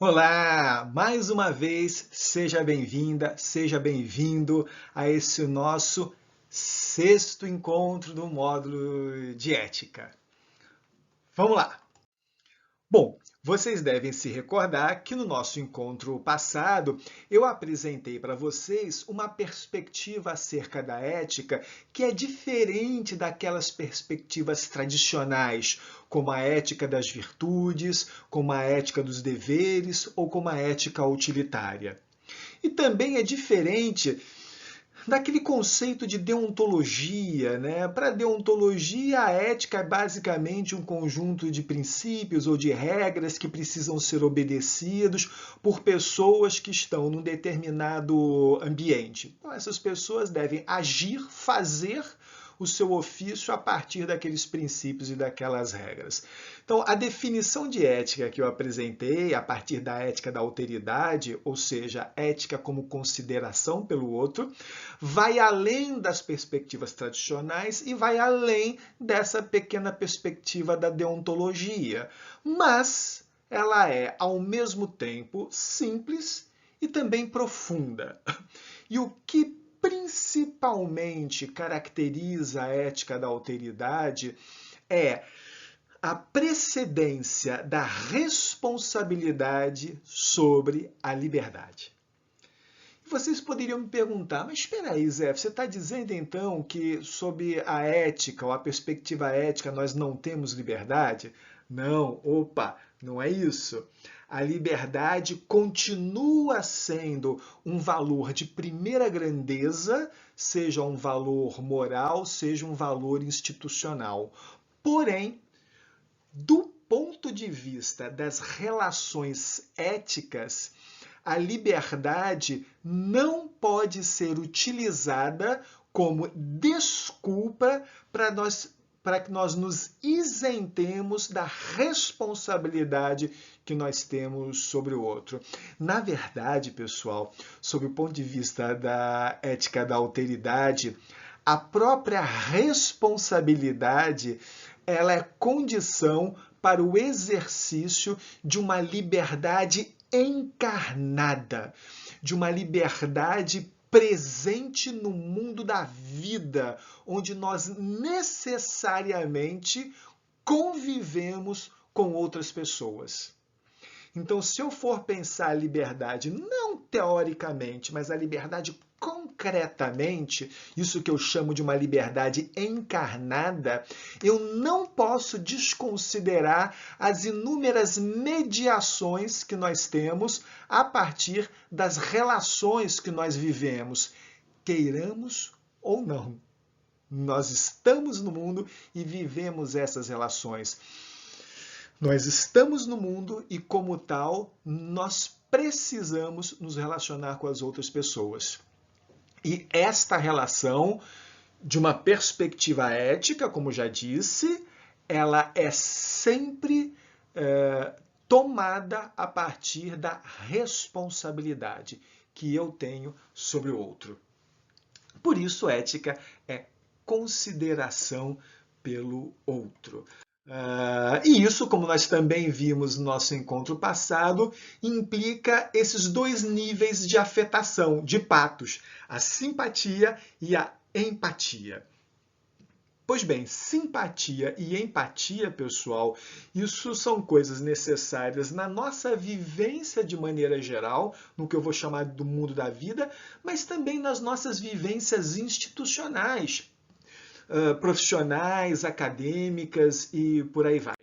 Olá! Mais uma vez, seja bem-vinda, seja bem-vindo a esse nosso sexto encontro do módulo de ética. Vamos lá! Bom, vocês devem se recordar que no nosso encontro passado eu apresentei para vocês uma perspectiva acerca da ética que é diferente daquelas perspectivas tradicionais, como a ética das virtudes, como a ética dos deveres ou como a ética utilitária. E também é diferente daquele conceito de deontologia, né? Para deontologia, a ética é basicamente um conjunto de princípios ou de regras que precisam ser obedecidos por pessoas que estão num determinado ambiente. Então, essas pessoas devem agir, fazer o seu ofício a partir daqueles princípios e daquelas regras. Então, a definição de ética que eu apresentei, a partir da ética da alteridade, ou seja, ética como consideração pelo outro, vai além das perspectivas tradicionais e vai além dessa pequena perspectiva da deontologia. Mas ela é, ao mesmo tempo, simples e também profunda. E o que principalmente caracteriza a ética da alteridade é a precedência da responsabilidade sobre a liberdade. Vocês poderiam me perguntar, mas espera aí, Zé, você está dizendo então que sob a ética ou a perspectiva ética nós não temos liberdade? Não, opa, não é isso. A liberdade continua sendo um valor de primeira grandeza, seja um valor moral, seja um valor institucional. Porém, do ponto de vista das relações éticas, a liberdade não pode ser utilizada como desculpa para que nós nos isentemos da responsabilidade que nós temos sobre o outro. Na verdade, pessoal, sob o ponto de vista da ética da alteridade, a própria responsabilidade ela é condição para o exercício de uma liberdade encarnada, de uma liberdade presente no mundo da vida, onde nós necessariamente convivemos com outras pessoas. Então, se eu for pensar a liberdade não teoricamente, mas a liberdade concretamente, isso que eu chamo de uma liberdade encarnada, eu não posso desconsiderar as inúmeras mediações que nós temos a partir das relações que nós vivemos, queiramos ou não. Nós estamos no mundo e vivemos essas relações. Nós estamos no mundo e, como tal, nós precisamos nos relacionar com as outras pessoas. E esta relação, de uma perspectiva ética, como já disse, ela é sempre tomada a partir da responsabilidade que eu tenho sobre o outro. Por isso, ética é consideração pelo outro. E isso, como nós também vimos no nosso encontro passado, implica esses dois níveis de afetação, de patos, a simpatia e a empatia. Pois bem, simpatia e empatia, pessoal, isso são coisas necessárias na nossa vivência de maneira geral, no que eu vou chamar do mundo da vida, mas também nas nossas vivências institucionais, profissionais, acadêmicas e por aí vai.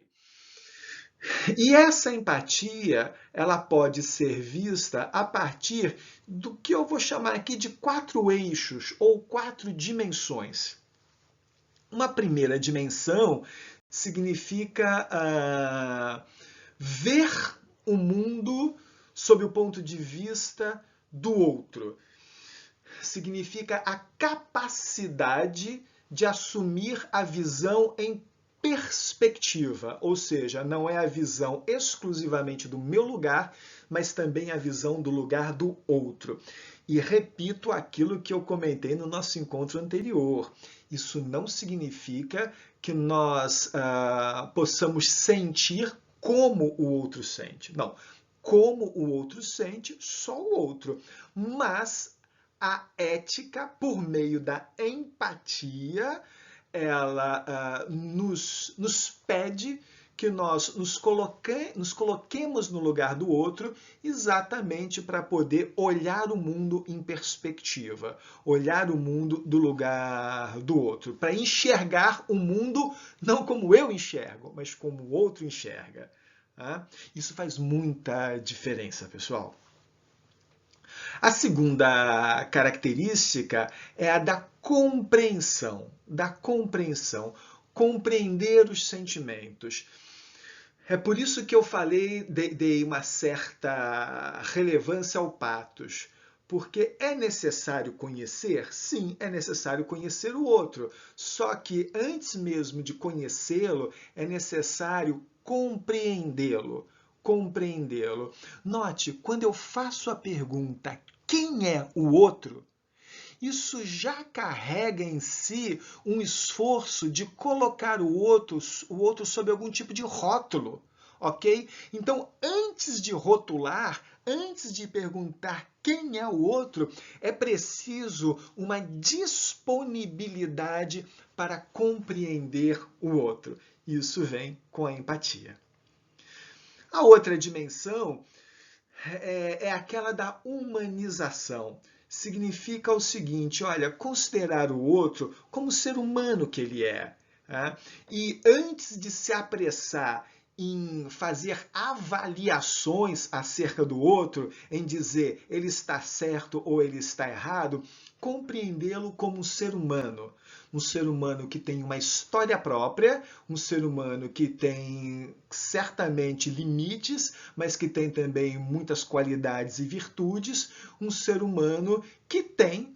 E essa empatia, ela pode ser vista a partir do que eu vou chamar aqui de 4 eixos ou 4 dimensões. Uma primeira dimensão significa ver o mundo sob o ponto de vista do outro. Significa a capacidade de assumir a visão em perspectiva, ou seja, não é a visão exclusivamente do meu lugar, mas também a visão do lugar do outro. E repito aquilo que eu comentei no nosso encontro anterior. Isso não significa que nós possamos sentir como o outro sente. Não. como o outro sente, só o outro. Mas a ética, por meio da empatia, ela nos pede que nós nos coloquemos no lugar do outro exatamente para poder olhar o mundo em perspectiva, olhar o mundo do lugar do outro, para enxergar o mundo não como eu enxergo, mas como o outro enxerga. Tá? Isso faz muita diferença, pessoal. A segunda característica é a da compreensão, compreender os sentimentos. É por isso que eu falei, dei uma certa relevância ao patos, porque é necessário conhecer? Sim, é necessário conhecer o outro. Só que antes mesmo de conhecê-lo, é necessário compreendê-lo. Note, quando eu faço a pergunta quem é o outro, isso já carrega em si um esforço de colocar o outro sob algum tipo de rótulo, ok? Então, antes de rotular, antes de perguntar quem é o outro, é preciso uma disponibilidade para compreender o outro. Isso vem com a empatia. A outra dimensão é aquela da humanização. Significa o seguinte, olha, considerar o outro como ser humano que ele é. Tá? E antes de se apressar em fazer avaliações acerca do outro, em dizer ele está certo ou ele está errado, compreendê-lo como um ser humano que tem uma história própria, um ser humano que tem certamente limites, mas que tem também muitas qualidades e virtudes, um ser humano que tem,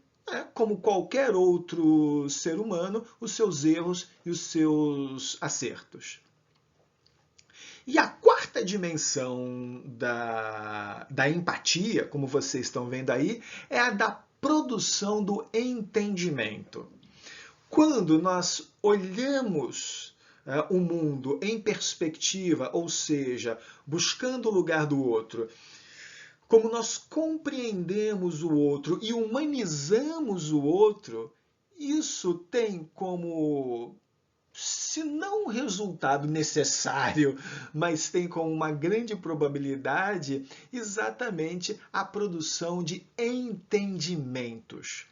como qualquer outro ser humano, os seus erros e os seus acertos. E a quarta dimensão da empatia, como vocês estão vendo aí, é a da produção do entendimento. Quando nós olhamos o mundo em perspectiva, ou seja, buscando o lugar do outro, como nós compreendemos o outro e humanizamos o outro, isso tem como, se não um resultado necessário, mas tem como uma grande probabilidade exatamente a produção de entendimentos.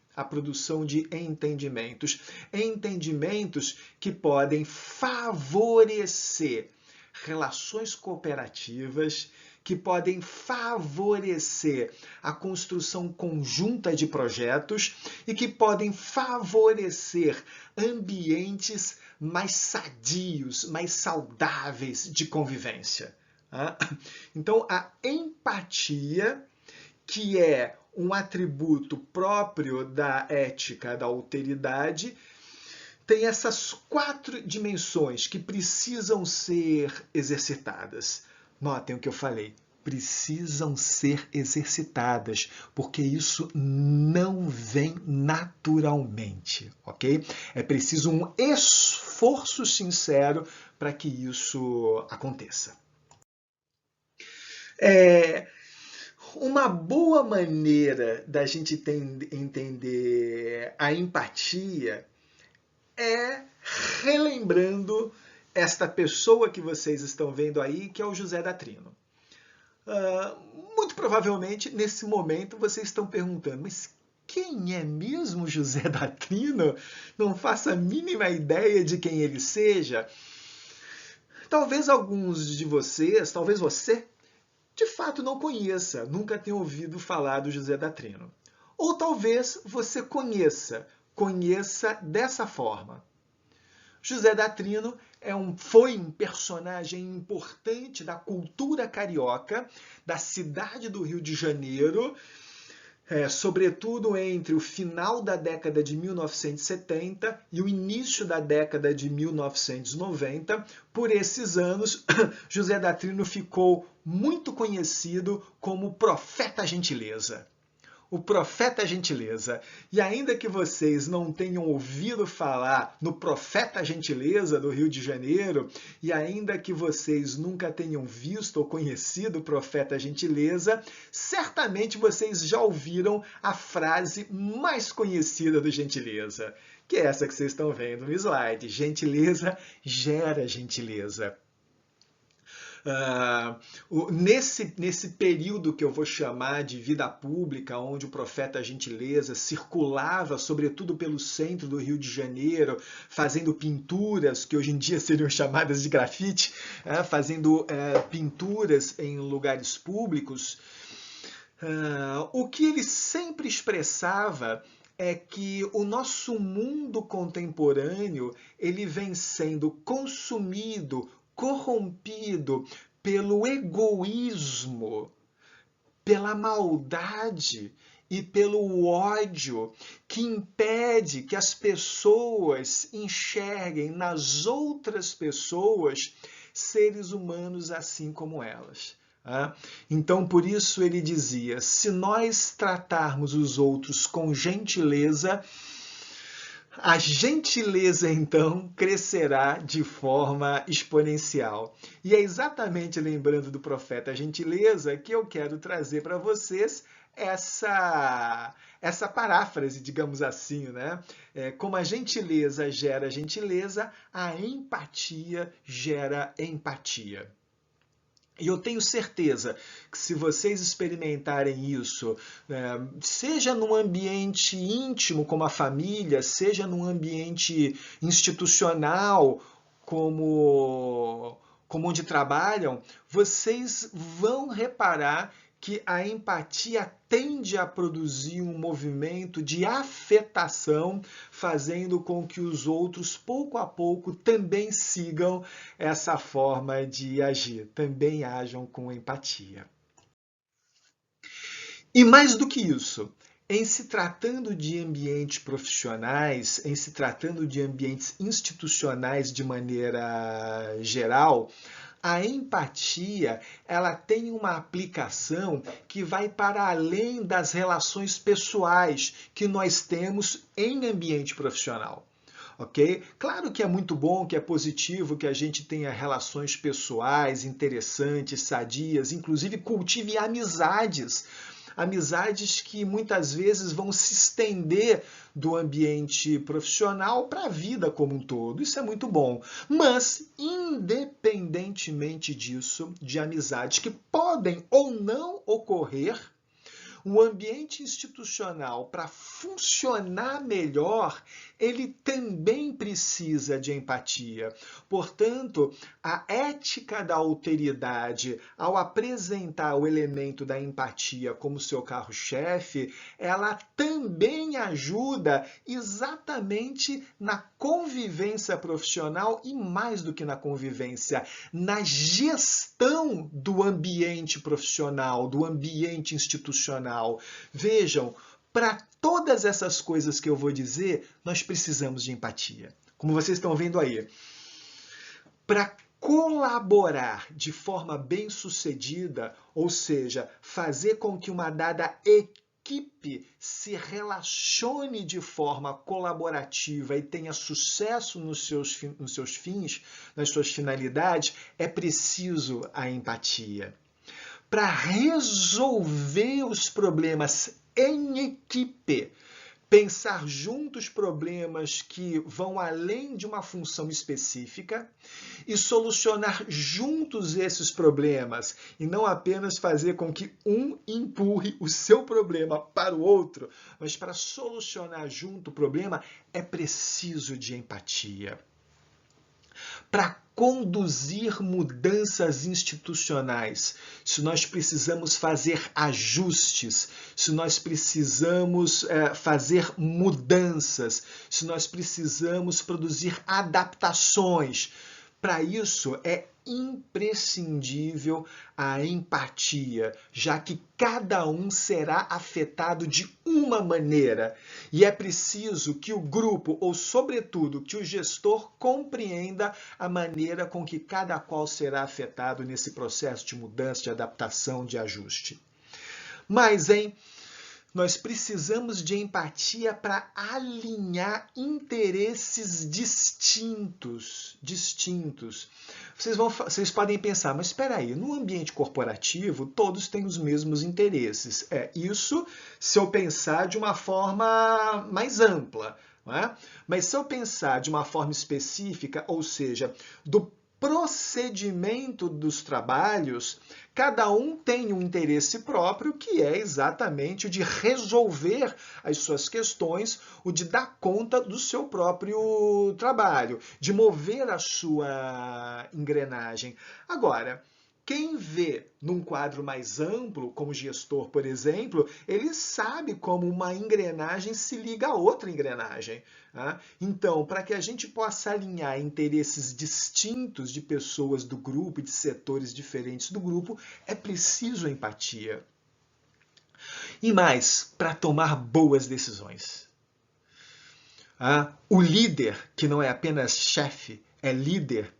Entendimentos que podem favorecer relações cooperativas, que podem favorecer a construção conjunta de projetos e que podem favorecer ambientes mais sadios, mais saudáveis de convivência. Então, a empatia, que é um atributo próprio da ética da alteridade, tem essas 4 dimensões que precisam ser exercitadas. Notem o que eu falei. Precisam ser exercitadas, porque isso não vem naturalmente, ok? É preciso um esforço sincero para que isso aconteça. Uma boa maneira da gente entender a empatia é relembrando esta pessoa que vocês estão vendo aí, que é o José da Trino. Muito provavelmente, nesse momento, vocês estão perguntando, mas quem é mesmo José da Trino? Não faço a mínima ideia de quem ele seja. Talvez alguns de vocês, talvez você, de fato não conheça, nunca tenha ouvido falar do José da Trino. Ou talvez você conheça dessa forma. José da Trino foi um personagem importante da cultura carioca, da cidade do Rio de Janeiro, sobretudo entre o final da década de 1970 e o início da década de 1990. Por esses anos, José da Trino ficou muito conhecido como profeta gentileza. o Profeta Gentileza. E ainda que vocês não tenham ouvido falar no Profeta Gentileza do Rio de Janeiro, e ainda que vocês nunca tenham visto ou conhecido o Profeta Gentileza, certamente vocês já ouviram a frase mais conhecida do Gentileza, que é essa que vocês estão vendo no slide: gentileza gera gentileza. Nesse período que eu vou chamar de vida pública, onde o Profeta Gentileza circulava, sobretudo pelo centro do Rio de Janeiro, fazendo pinturas que hoje em dia seriam chamadas de grafite, fazendo pinturas em lugares públicos, o que ele sempre expressava é que o nosso mundo contemporâneo ele vem sendo consumido, corrompido pelo egoísmo, pela maldade e pelo ódio, que impede que as pessoas enxerguem nas outras pessoas seres humanos assim como elas. Então, por isso ele dizia: se nós tratarmos os outros com gentileza, a gentileza, então, crescerá de forma exponencial. E é exatamente lembrando do Profeta Gentileza que eu quero trazer para vocês essa paráfrase, digamos assim, né? Como a gentileza gera gentileza, a empatia gera empatia. E eu tenho certeza que se vocês experimentarem isso, seja num ambiente íntimo como a família, seja num ambiente institucional como onde trabalham, vocês vão reparar que a empatia tende a produzir um movimento de afetação, fazendo com que os outros, pouco a pouco, também sigam essa forma de agir, também ajam com empatia. E mais do que isso, em se tratando de ambientes profissionais, em se tratando de ambientes institucionais de maneira geral, a empatia, ela tem uma aplicação que vai para além das relações pessoais que nós temos em ambiente profissional. Ok? Claro que é muito bom, que é positivo que a gente tenha relações pessoais interessantes, sadias, inclusive cultive amizades. Amizades que muitas vezes vão se estender do ambiente profissional para a vida como um todo. Isso é muito bom. Mas, independentemente disso, de amizades que podem ou não ocorrer, o ambiente institucional, para funcionar melhor, ele também precisa de empatia. Portanto, a ética da alteridade, ao apresentar o elemento da empatia como seu carro-chefe, ela também ajuda exatamente na convivência profissional e, mais do que na convivência, na gestão do ambiente profissional, do ambiente institucional. Vejam, para todas essas coisas que eu vou dizer, nós precisamos de empatia. Como vocês estão vendo aí. Para colaborar de forma bem-sucedida, ou seja, fazer com que uma dada equipe se relacione de forma colaborativa e tenha sucesso nos seus fins, nas suas finalidades, é preciso a empatia. Para resolver os problemas em equipe, pensar juntos problemas que vão além de uma função específica e solucionar juntos esses problemas, e não apenas fazer com que um empurre o seu problema para o outro, mas para solucionar junto o problema é preciso de empatia. Para conduzir mudanças institucionais, se nós precisamos fazer ajustes, se nós precisamos fazer mudanças, se nós precisamos produzir adaptações, para isso é imprescindível a empatia, já que cada um será afetado de uma maneira. E é preciso que o grupo, ou sobretudo que o gestor, compreenda a maneira com que cada qual será afetado nesse processo de mudança, de adaptação, de ajuste. Mas, Nós precisamos de empatia para alinhar interesses distintos. Vocês podem pensar, mas espera aí, no ambiente corporativo todos têm os mesmos interesses. Isso se eu pensar de uma forma mais ampla. Não é? Mas se eu pensar de uma forma específica, ou seja, do procedimento dos trabalhos, cada um tem um interesse próprio, que é exatamente o de resolver as suas questões, o de dar conta do seu próprio trabalho, de mover a sua engrenagem. Agora, quem vê num quadro mais amplo, como gestor, por exemplo, ele sabe como uma engrenagem se liga a outra engrenagem. Tá? Então, para que a gente possa alinhar interesses distintos de pessoas do grupo, de setores diferentes do grupo, é preciso empatia. E mais, para tomar boas decisões. O líder, que não é apenas chefe, é líder,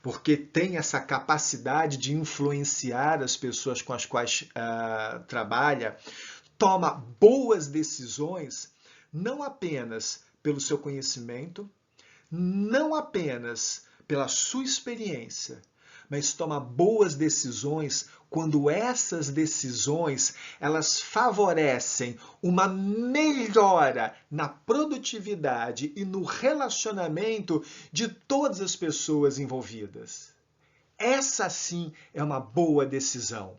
porque tem essa capacidade de influenciar as pessoas com as quais trabalha, toma boas decisões não apenas pelo seu conhecimento, não apenas pela sua experiência, mas toma boas decisões quando essas decisões elas favorecem uma melhora na produtividade e no relacionamento de todas as pessoas envolvidas. Essa sim é uma boa decisão.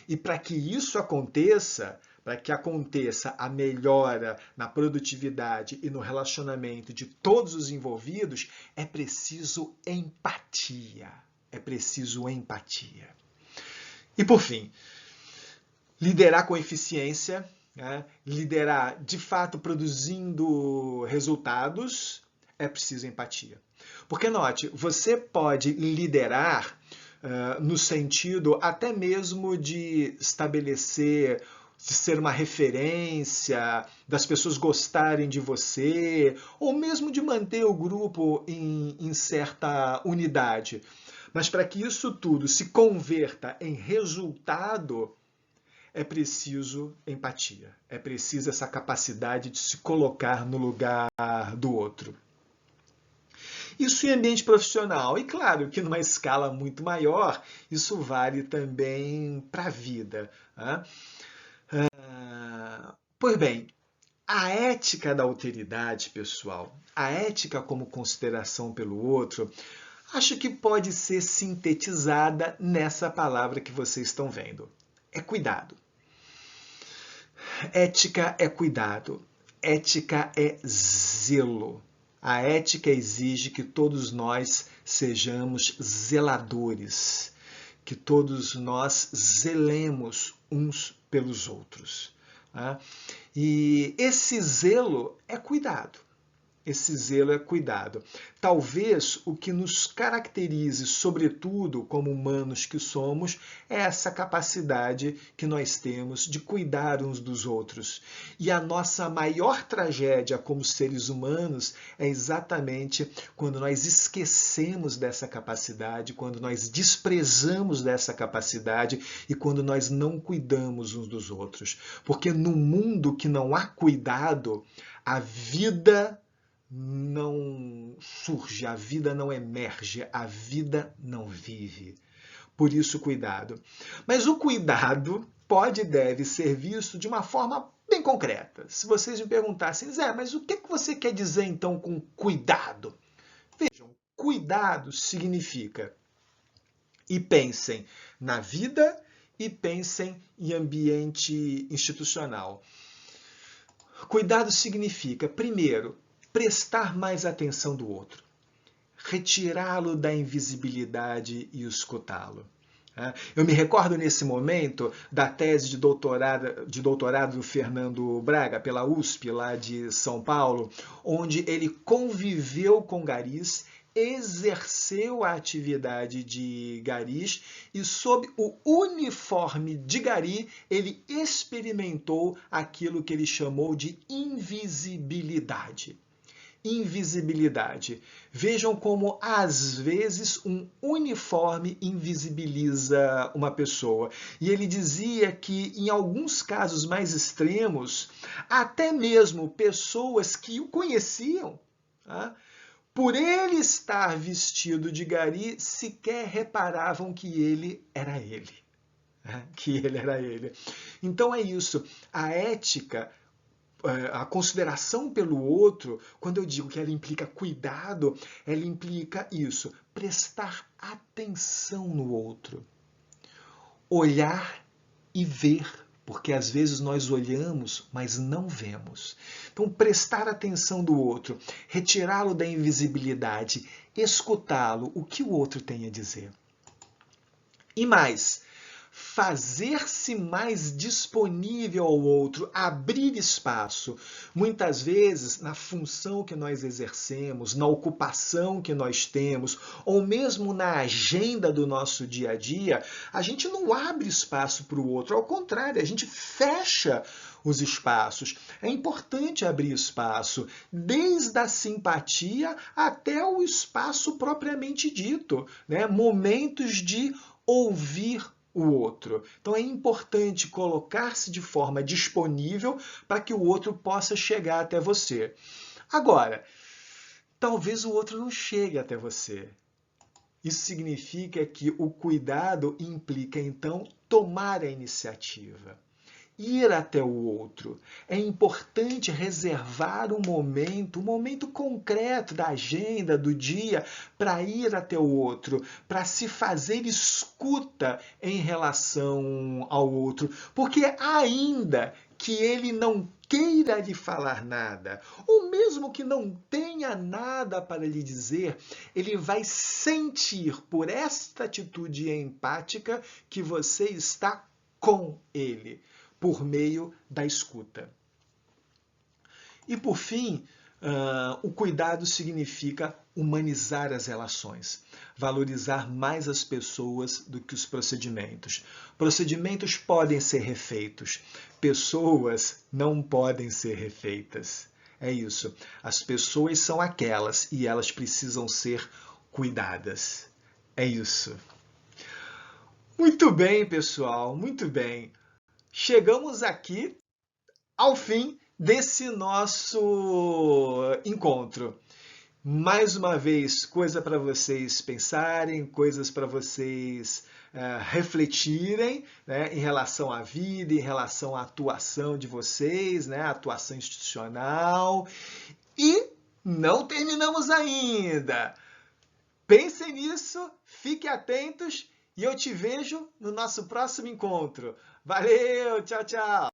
E para que isso aconteça, para que aconteça a melhora na produtividade e no relacionamento de todos os envolvidos, é preciso empatia. É preciso empatia. E por fim, liderar com eficiência, liderar de fato produzindo resultados, é preciso empatia. Porque note, você pode liderar no sentido até mesmo de estabelecer, de ser uma referência, das pessoas gostarem de você, ou mesmo de manter o grupo em certa unidade. Mas para que isso tudo se converta em resultado, é preciso empatia. É preciso essa capacidade de se colocar no lugar do outro. Isso em ambiente profissional. E claro que numa escala muito maior, isso vale também para a vida. Pois bem, a ética da alteridade, pessoal, a ética como consideração pelo outro, acho que pode ser sintetizada nessa palavra que vocês estão vendo. É cuidado. Ética é cuidado. Ética é zelo. A ética exige que todos nós sejamos zeladores, que todos nós zelemos uns pelos outros. E esse zelo é cuidado. Esse zelo é cuidado. Talvez o que nos caracterize, sobretudo como humanos que somos, é essa capacidade que nós temos de cuidar uns dos outros. E a nossa maior tragédia como seres humanos é exatamente quando nós esquecemos dessa capacidade, quando nós desprezamos dessa capacidade e quando nós não cuidamos uns dos outros. Porque no mundo que não há cuidado, a vida não surge, a vida não emerge, a vida não vive. Por isso, cuidado. Mas o cuidado pode e deve ser visto de uma forma bem concreta. Se vocês me perguntassem, Zé, mas o que você quer dizer então com cuidado? Vejam, cuidado significa, e pensem na vida e pensem em ambiente institucional. Cuidado significa, primeiro, prestar mais atenção do outro, retirá-lo da invisibilidade e escutá-lo. Eu me recordo nesse momento da tese de doutorado do Fernando Braga, pela USP, lá de São Paulo, onde ele conviveu com garis, exerceu a atividade de garis e, sob o uniforme de gari, ele experimentou aquilo que ele chamou de invisibilidade. invisibilidade. Vejam como, às vezes, um uniforme invisibiliza uma pessoa. E ele dizia que, em alguns casos mais extremos, até mesmo pessoas que o conheciam, tá? Por ele estar vestido de gari, sequer reparavam que ele era ele. Que ele era ele. Então é isso. A ética, a consideração pelo outro, quando eu digo que ela implica cuidado, ela implica isso, prestar atenção no outro. Olhar e ver, porque às vezes nós olhamos, mas não vemos. Então, prestar atenção do outro, retirá-lo da invisibilidade, escutá-lo, o que o outro tem a dizer. E mais, fazer-se mais disponível ao outro, abrir espaço. Muitas vezes, na função que nós exercemos, na ocupação que nós temos, ou mesmo na agenda do nosso dia a dia, a gente não abre espaço para o outro, ao contrário, a gente fecha os espaços. É importante abrir espaço, desde a simpatia até o espaço propriamente dito, né? Momentos de ouvir o outro. Então é importante colocar-se de forma disponível para que o outro possa chegar até você. Agora, talvez o outro não chegue até você. Isso significa que o cuidado implica, então, tomar a iniciativa. Ir até o outro. É importante reservar um momento concreto da agenda, do dia, para ir até o outro, para se fazer escuta em relação ao outro. Porque ainda que ele não queira lhe falar nada, ou mesmo que não tenha nada para lhe dizer, ele vai sentir por esta atitude empática que você está com ele, por meio da escuta. E, por fim, o cuidado significa humanizar as relações, valorizar mais as pessoas do que os procedimentos. Procedimentos podem ser refeitos, pessoas não podem ser refeitas. É isso. As pessoas são aquelas e elas precisam ser cuidadas. É isso. Muito bem, pessoal, muito bem. Chegamos aqui ao fim desse nosso encontro. Mais uma vez, coisa para vocês pensarem, coisas para vocês refletirem, né, em relação à vida, em relação à atuação de vocês, né, a atuação institucional. E não terminamos ainda. Pensem nisso, fiquem atentos e eu te vejo no nosso próximo encontro. Valeu, tchau, tchau!